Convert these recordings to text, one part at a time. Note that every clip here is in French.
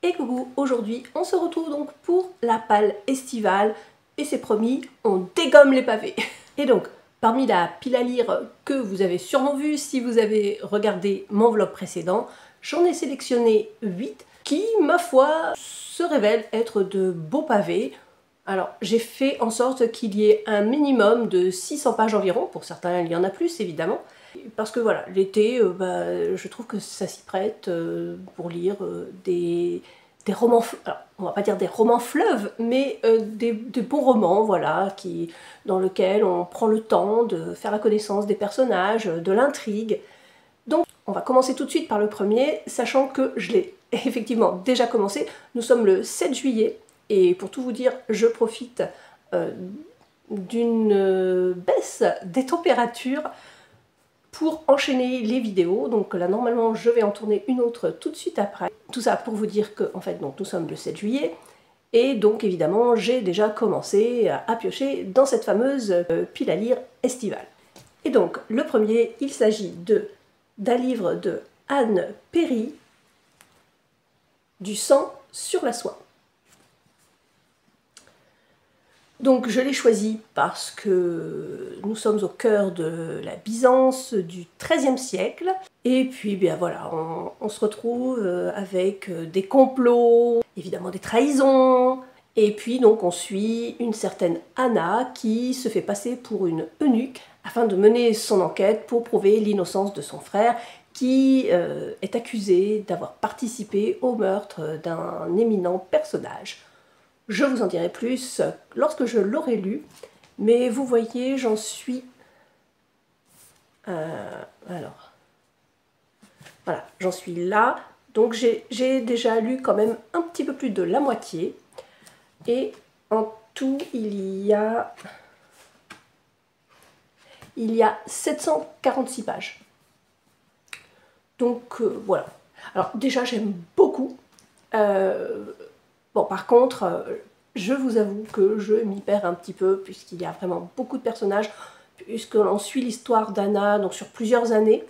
Et coucou, aujourd'hui on se retrouve donc pour la palle estivale et c'est promis, on dégomme les pavés. Et donc, parmi la pile à lire que vous avez sûrement vu si vous avez regardé mon vlog précédent, j'en ai sélectionné 8 qui, ma foi, se révèlent être de beaux pavés. Alors, j'ai fait en sorte qu'il y ait un minimum de 600 pages environ, pour certains il y en a plus évidemment, parce que voilà, l'été, je trouve que ça s'y prête pour lire des romans, alors, on va pas dire des romans fleuves, mais des bons romans, voilà, dans lesquels on prend le temps de faire la connaissance des personnages, de l'intrigue. Donc, on va commencer tout de suite par le premier, sachant que je l'ai effectivement déjà commencé. Nous sommes le 7 juillet, et pour tout vous dire, je profite d'une baisse des températures pour enchaîner les vidéos. Donc là, normalement, je vais en tourner une autre tout de suite après. Tout ça pour vous dire que, en fait, donc, nous sommes le 7 juillet, et donc, évidemment, j'ai déjà commencé à piocher dans cette fameuse pile à lire estivale. Et donc, le premier, il s'agit d'un livre de Anne Perry, Du sang sur la soie. Donc je l'ai choisi parce que nous sommes au cœur de la Byzance du XIIIe siècle. Et puis bien voilà, on se retrouve avec des complots, évidemment des trahisons. Et puis donc on suit une certaine Anna qui se fait passer pour une eunuque afin de mener son enquête pour prouver l'innocence de son frère qui est accusé d'avoir participé au meurtre d'un éminent personnage. Je vous en dirai plus lorsque je l'aurai lu, mais vous voyez, j'en suis... alors, voilà, j'en suis là. Donc j'ai déjà lu quand même un petit peu plus de la moitié. Et en tout, il y a 746 pages. Donc voilà. Alors déjà, j'aime beaucoup. Bon, par contre, je vous avoue que je m'y perds un petit peu, puisqu'il y a vraiment beaucoup de personnages, puisqu'on suit l'histoire d'Anna donc sur plusieurs années.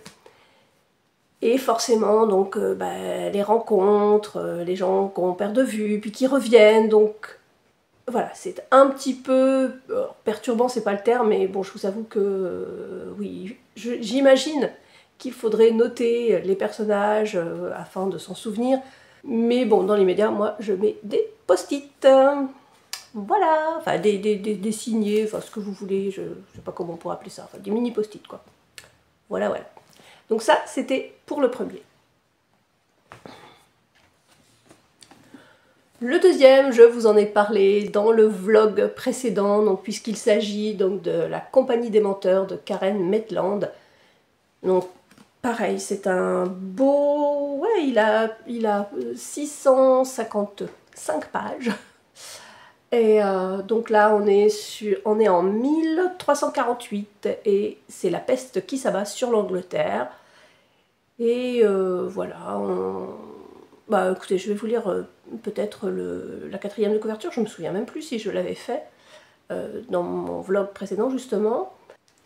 Et forcément, donc, les rencontres, les gens qu'on perd de vue, puis qui reviennent, donc voilà, c'est un petit peu perturbant, c'est pas le terme, mais bon, je vous avoue que oui, j'imagine qu'il faudrait noter les personnages afin de s'en souvenir. Mais bon, dans l'immédiat, moi, je mets des post-it. Voilà, enfin, des signés, enfin, ce que vous voulez, je sais pas comment on pourrait appeler ça, enfin, des mini post-it, quoi. Voilà, voilà. Donc ça, c'était pour le premier. Le deuxième, je vous en ai parlé dans le vlog précédent, donc puisqu'il s'agit donc de La Compagnie des menteurs de Karen Maitland. Donc, pareil, c'est un beau... Ouais, il a 655 pages. Et donc là, on est en 1348 et c'est la peste qui s'abat sur l'Angleterre. Et voilà, bah écoutez, je vais vous lire peut-être la quatrième de couverture, je me souviens même plus si je l'avais fait dans mon vlog précédent justement.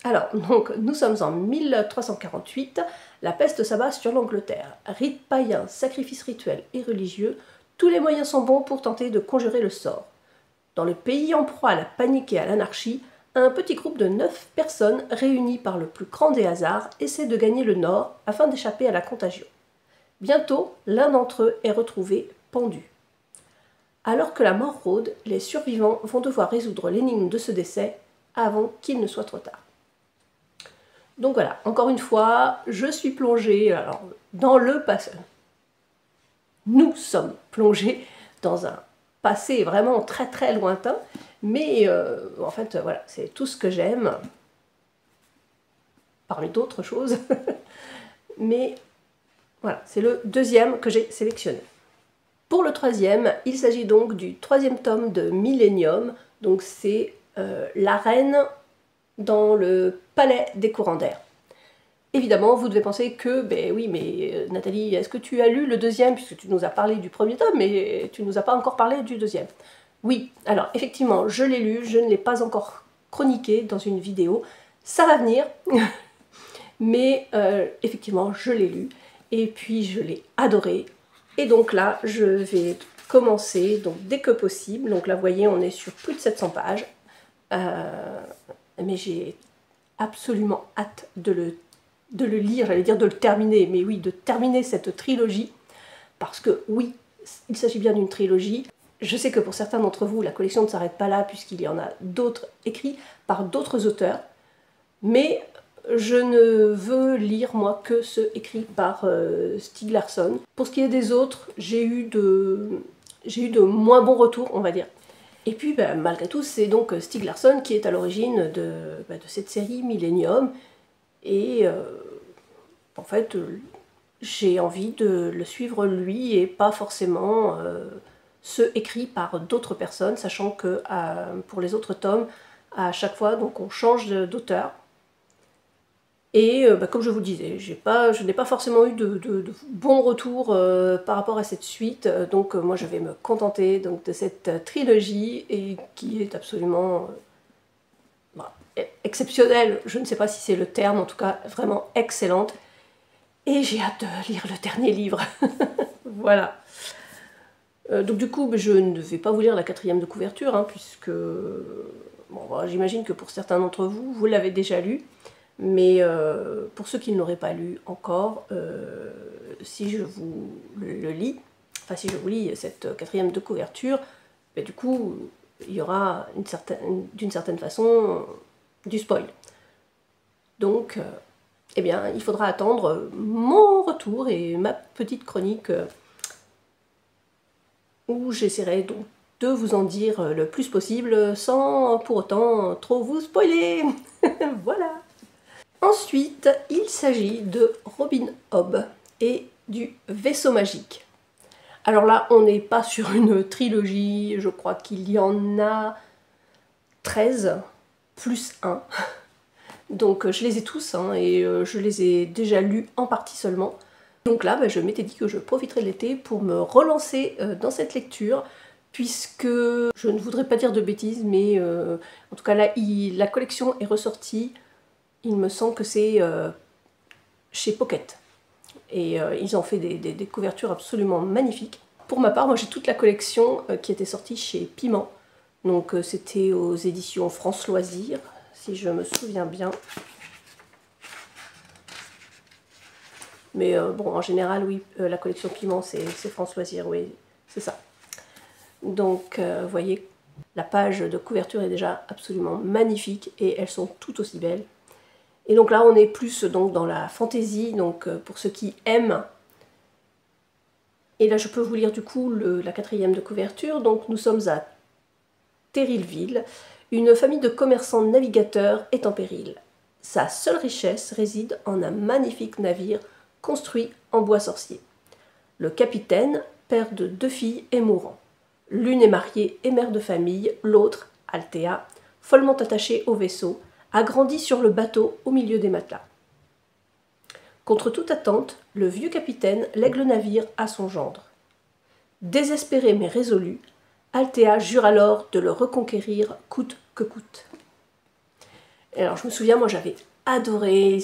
Alors, donc, nous sommes en 1348, la peste s'abat sur l'Angleterre. Rites païens, sacrifices rituels et religieux, tous les moyens sont bons pour tenter de conjurer le sort. Dans le pays en proie à la panique et à l'anarchie, un petit groupe de 9 personnes, réunies par le plus grand des hasards, essaie de gagner le nord afin d'échapper à la contagion. Bientôt, l'un d'entre eux est retrouvé pendu. Alors que la mort rôde, les survivants vont devoir résoudre l'énigme de ce décès avant qu'il ne soit trop tard. Donc voilà, encore une fois, je suis plongée alors, dans le passé. Nous sommes plongés dans un passé vraiment très très lointain, mais en fait, voilà, c'est tout ce que j'aime, parmi d'autres choses. Mais voilà, c'est le deuxième que j'ai sélectionné. Pour le troisième, il s'agit donc du troisième tome de Millennium, donc c'est La Reine dans le palais des courants d'air. Évidemment, vous devez penser que, ben oui, mais Nathalie, est-ce que tu as lu le deuxième, puisque tu nous as parlé du premier tome, mais tu nous as pas encore parlé du deuxième. Oui, alors effectivement, je l'ai lu, je ne l'ai pas encore chroniqué dans une vidéo, ça va venir, mais effectivement, je l'ai lu, et puis je l'ai adoré. Et donc là, je vais commencer donc dès que possible. Donc là, vous voyez, on est sur plus de 700 pages. Mais j'ai absolument hâte de le lire, j'allais dire de le terminer, mais oui, de terminer cette trilogie. Parce que oui, il s'agit bien d'une trilogie. Je sais que pour certains d'entre vous, la collection ne s'arrête pas là, puisqu'il y en a d'autres écrits par d'autres auteurs. Mais je ne veux lire, moi, que ceux écrits par Stieg Larsson. Pour ce qui est des autres, j'ai eu de moins bons retours, on va dire. Et puis, malgré tout, c'est donc Stieg Larsson qui est à l'origine de cette série Millennium. Et en fait, j'ai envie de le suivre lui et pas forcément ceux écrits par d'autres personnes, sachant que pour les autres tomes, à chaque fois, donc on change d'auteur. Et comme je vous le disais, je n'ai pas forcément eu de bons retours par rapport à cette suite, donc moi je vais me contenter donc, de cette trilogie et qui est absolument exceptionnelle. Je ne sais pas si c'est le terme, en tout cas vraiment excellente. Et j'ai hâte de lire le dernier livre. Voilà. Donc du coup, je ne vais pas vous lire la 4e de couverture, hein, puisque bon, j'imagine que pour certains d'entre vous, vous l'avez déjà lu. Mais pour ceux qui ne l'auraient pas lu encore, si je vous le lis, enfin si je vous lis cette 4e de couverture, du coup, il y aura d'une certaine façon du spoil. Donc, eh bien, il faudra attendre mon retour et ma petite chronique où j'essaierai donc de vous en dire le plus possible sans pour autant trop vous spoiler. Voilà. Ensuite, il s'agit de Robin Hobb et du vaisseau magique. Alors là, on n'est pas sur une trilogie, je crois qu'il y en a 13 plus 1. Donc je les ai tous hein, et je les ai déjà lus en partie seulement. Donc là, je m'étais dit que je profiterais de l'été pour me relancer dans cette lecture, puisque je ne voudrais pas dire de bêtises, mais en tout cas là, la collection est ressortie. Il me semble que c'est chez Pocket. Et ils ont fait des couvertures absolument magnifiques. Pour ma part, moi j'ai toute la collection qui était sortie chez Piment. Donc c'était aux éditions France Loisirs, si je me souviens bien. Mais bon, en général, oui, la collection Piment, c'est France Loisirs, oui, c'est ça. Donc, vous voyez, la page de couverture est déjà absolument magnifique et elles sont toutes aussi belles. Et donc là, on est plus donc, dans la fantaisie, donc pour ceux qui aiment. Et là, je peux vous lire du coup la 4e de couverture. Donc, nous sommes à Terrillville. Une famille de commerçants navigateurs est en péril. Sa seule richesse réside en un magnifique navire construit en bois sorcier. Le capitaine, père de 2 filles, est mourant. L'une est mariée et mère de famille, l'autre, Althea, follement attachée au vaisseau, a grandi sur le bateau au milieu des matelas. Contre toute attente, le vieux capitaine lègue le navire à son gendre. Désespéré mais résolu, Althea jure alors de le reconquérir coûte que coûte. Et alors je me souviens, moi j'avais adoré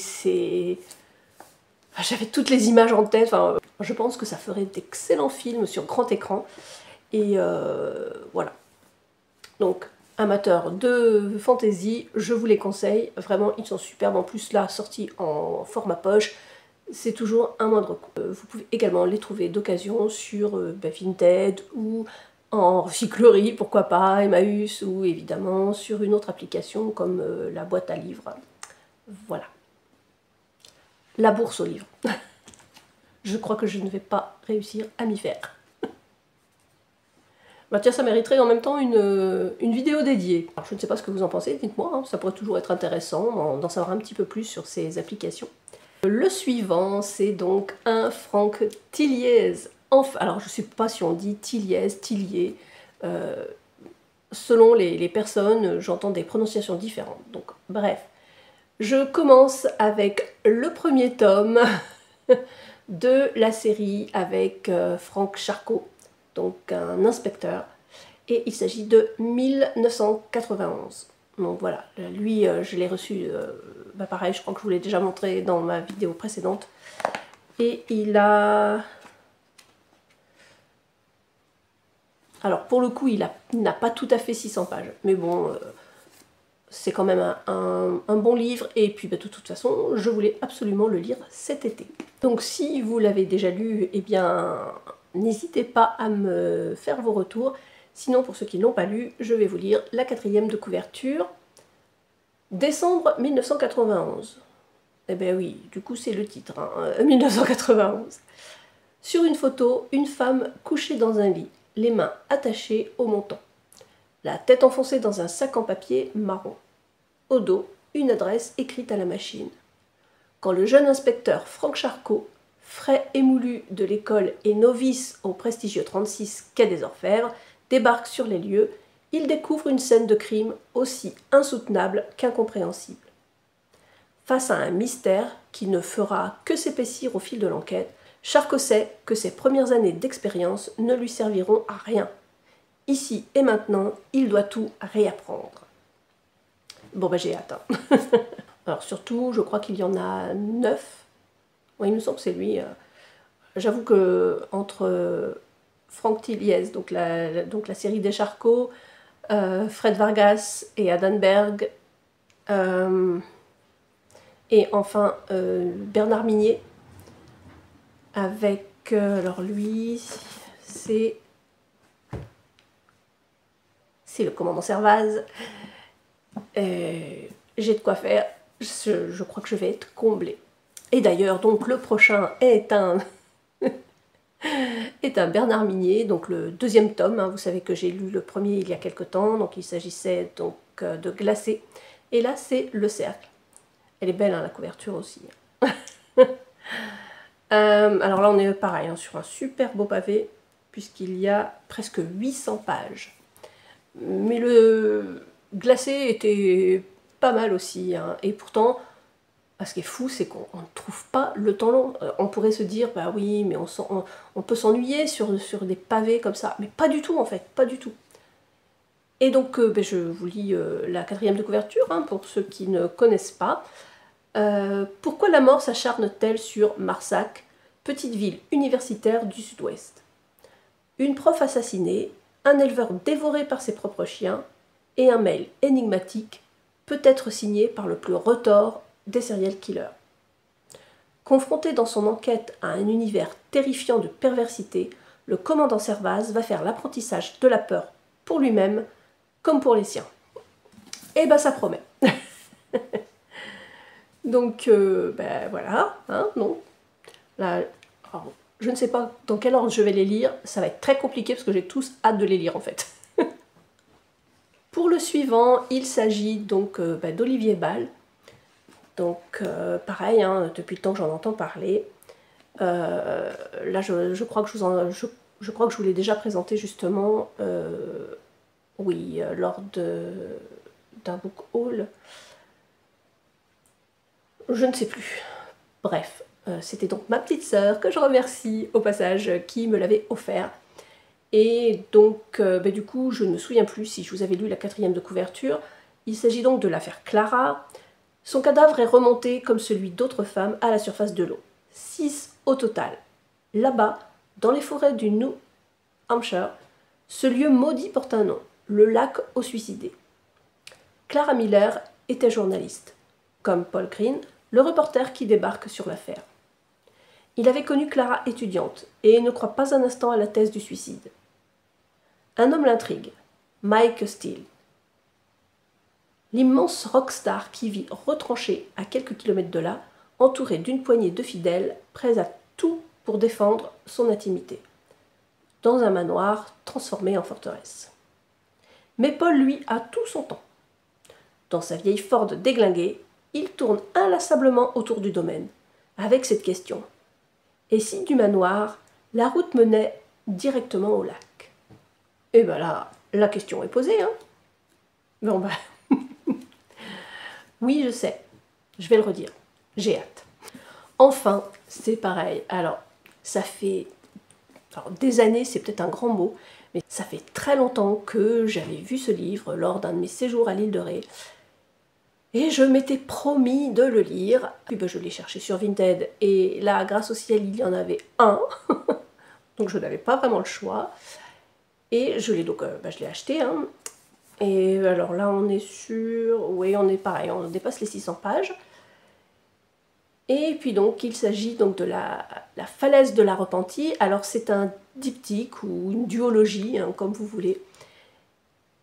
j'avais toutes les images en tête, enfin, je pense que ça ferait d'excellents films sur grand écran. Et voilà. Donc, amateurs de fantasy, je vous les conseille. Vraiment, ils sont superbes. En plus, là, sortis en format poche, c'est toujours un moindre coût. Vous pouvez également les trouver d'occasion sur Vinted ou en recyclerie, pourquoi pas, Emmaüs, ou évidemment sur une autre application comme la boîte à livres. Voilà. La bourse aux livres. Je crois que je ne vais pas réussir à m'y faire. Bah tiens, ça mériterait en même temps une vidéo dédiée. Alors, je ne sais pas ce que vous en pensez, dites-moi, hein, ça pourrait toujours être intéressant d'en savoir un petit peu plus sur ces applications. Le suivant, c'est donc un Frank Tilliez. Enfin, alors je ne sais pas si on dit Tilliez, Tillier. Selon les personnes, j'entends des prononciations différentes. Donc, bref. Je commence avec le premier tome de la série avec Frank Charcot, donc un inspecteur, et il s'agit de 1991. Donc voilà, lui je l'ai reçu, pareil, je crois que je vous l'ai déjà montré dans ma vidéo précédente, et il a Alors pour le coup, il n'a pas tout à fait 600 pages, mais bon, c'est quand même un bon livre, et puis bah, de toute façon, je voulais absolument le lire cet été. Donc si vous l'avez déjà lu, eh bien, n'hésitez pas à me faire vos retours. Sinon, pour ceux qui ne l'ont pas lu, je vais vous lire la 4e de couverture. Décembre 1991. Eh bien oui, du coup c'est le titre, hein, 1991. Sur une photo, une femme couchée dans un lit, les mains attachées au menton, la tête enfoncée dans un sac en papier marron. Au dos, une adresse écrite à la machine. Quand le jeune inspecteur Franck Charcot, frais émoulu de l'école et novice au prestigieux 36 quai des Orfèvres, débarque sur les lieux, il découvre une scène de crime aussi insoutenable qu'incompréhensible. Face à un mystère qui ne fera que s'épaissir au fil de l'enquête, Charcot sait que ses premières années d'expérience ne lui serviront à rien. Ici et maintenant, il doit tout réapprendre. Bon, ben j'ai hâte. Hein. Alors surtout, je crois qu'il y en a 9. Oui, il me semble que c'est lui. J'avoue que entre Franck Tilliez, donc la série des Charcot, Fred Vargas et Adenberg, et enfin Bernard Minier, avec, alors lui, c'est le commandant Servaz. J'ai de quoi faire, je crois que je vais être comblée. Et d'ailleurs, donc le prochain est un Bernard Minier, donc le 2e tome. Hein. Vous savez que j'ai lu le premier il y a quelque temps, donc il s'agissait donc de Glacé. Et là, c'est Le Cercle. Elle est belle, hein, la couverture aussi. Alors là, on est pareil, hein, sur un super beau pavé, puisqu'il y a presque 800 pages. Mais le Glacé était pas mal aussi, hein. Et pourtant, ce qui est fou, c'est qu'on ne trouve pas le temps long. On pourrait se dire, bah oui, mais on peut s'ennuyer sur des pavés comme ça. Mais pas du tout, en fait, pas du tout. Et donc, ben, je vous lis la 4e de couverture, hein, pour ceux qui ne connaissent pas. Pourquoi la mort s'acharne-t-elle sur Marsac, petite ville universitaire du sud-ouest? Une prof assassinée, un éleveur dévoré par ses propres chiens, et un mail énigmatique, peut-être signé par le plus retors des serial killers. Confronté dans son enquête à un univers terrifiant de perversité, le commandant Servaz va faire l'apprentissage de la peur pour lui-même comme pour les siens. Et ben ça promet. Donc ben voilà, hein, non. Là, alors, je ne sais pas dans quel ordre je vais les lire, ça va être très compliqué parce que j'ai tous hâte de les lire en fait. Pour le suivant, il s'agit donc ben, d'Olivier Bal. Donc pareil, hein, depuis le temps que j'en entends parler. Là, je crois que je crois que je vous l'ai déjà présenté justement, oui, lors d'un book haul. Je ne sais plus. Bref, c'était donc ma petite sœur, que je remercie au passage, qui me l'avait offert. Et donc, bah, du coup, je ne me souviens plus si je vous avais lu la 4e de couverture. Il s'agit donc de l'affaire Clara. Son cadavre est remonté, comme celui d'autres femmes, à la surface de l'eau. 6 au total. Là-bas, dans les forêts du New Hampshire, ce lieu maudit porte un nom, le lac aux suicidés. Clara Miller était journaliste, comme Paul Green, le reporter qui débarque sur l'affaire. Il avait connu Clara étudiante et ne croit pas un instant à la thèse du suicide. Un homme l'intrigue, Mike Steele. L'immense rockstar qui vit retranché à quelques kilomètres de là, entouré d'une poignée de fidèles, prêts à tout pour défendre son intimité, dans un manoir transformé en forteresse. Mais Paul, lui, a tout son temps. Dans sa vieille Ford déglinguée, il tourne inlassablement autour du domaine, avec cette question. Et si du manoir, la route menait directement au lac? Et ben là, la question est posée, hein. Bon ben... Oui, je sais, je vais le redire, j'ai hâte. Enfin, c'est pareil, alors, ça fait... Alors, des années, c'est peut-être un grand mot, mais ça fait très longtemps que j'avais vu ce livre lors d'un de mes séjours à l'île de Ré. Et je m'étais promis de le lire. Puis ben, je l'ai cherché sur Vinted, et là, grâce au ciel, il y en avait un. Donc je n'avais pas vraiment le choix. Et je l'ai donc je l'ai acheté. Hein. Et alors là, on est sur... Oui, on est pareil, on dépasse les 600 pages. Et puis donc, il s'agit donc de la falaise de la repentie. Alors c'est un diptyque ou une duologie, hein, comme vous voulez.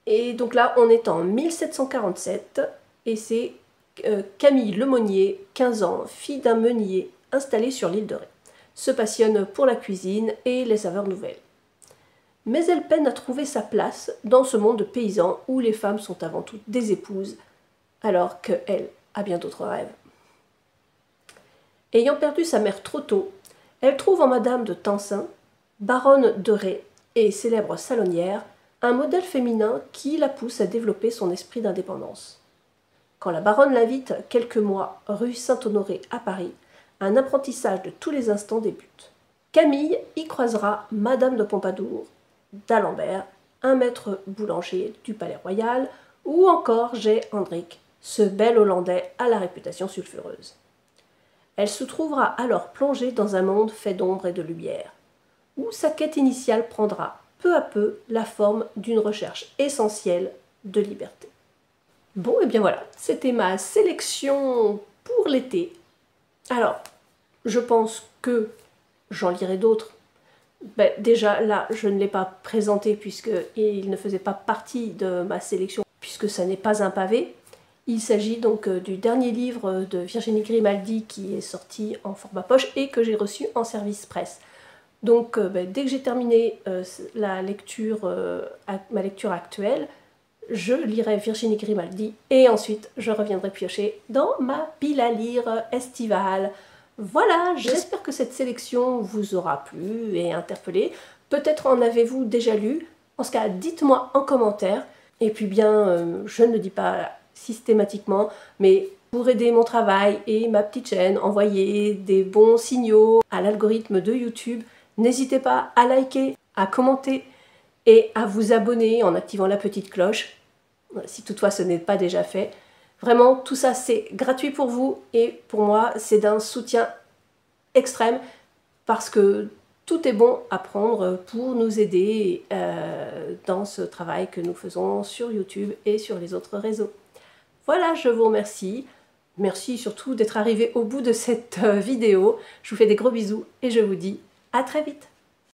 Et donc là, on est en 1747 et c'est Camille Lemonnier, 15 ans, fille d'un meunier installé sur l'île de Ré, se passionne pour la cuisine et les saveurs nouvelles. Mais elle peine à trouver sa place dans ce monde de paysans où les femmes sont avant tout des épouses, alors qu'elle a bien d'autres rêves. Ayant perdu sa mère trop tôt, elle trouve en Madame de Tencin, baronne de Ré et célèbre salonnière, un modèle féminin qui la pousse à développer son esprit d'indépendance. Quand la baronne l'invite quelques mois rue Saint-Honoré à Paris, un apprentissage de tous les instants débute. Camille y croisera Madame de Pompadour, d'Alembert, un maître boulanger du Palais Royal, ou encore J. Hendrik, ce bel Hollandais à la réputation sulfureuse. Elle se trouvera alors plongée dans un monde fait d'ombre et de lumière, où sa quête initiale prendra peu à peu la forme d'une recherche essentielle de liberté. Bon, et bien voilà, c'était ma sélection pour l'été. Alors, je pense que j'en lirai d'autres. Déjà, là, je ne l'ai pas présenté puisqu'il ne faisait pas partie de ma sélection, puisque ça n'est pas un pavé. Il s'agit donc du dernier livre de Virginie Grimaldi qui est sorti en format poche et que j'ai reçu en service presse. Donc, dès que j'ai terminé ma lecture actuelle, je lirai Virginie Grimaldi et ensuite je reviendrai piocher dans ma pile à lire estivale. Voilà, j'espère que cette sélection vous aura plu et interpellé. Peut-être en avez-vous déjà lu. En ce cas, dites-moi en commentaire. Et puis bien, je ne le dis pas systématiquement, mais pour aider mon travail et ma petite chaîne, envoyer des bons signaux à l'algorithme de YouTube, n'hésitez pas à liker, à commenter et à vous abonner en activant la petite cloche, si toutefois ce n'est pas déjà fait. Vraiment, tout ça c'est gratuit pour vous et pour moi c'est d'un soutien extrême parce que tout est bon à prendre pour nous aider dans ce travail que nous faisons sur YouTube et sur les autres réseaux. Voilà, je vous remercie. Merci surtout d'être arrivé au bout de cette vidéo. Je vous fais des gros bisous et je vous dis à très vite.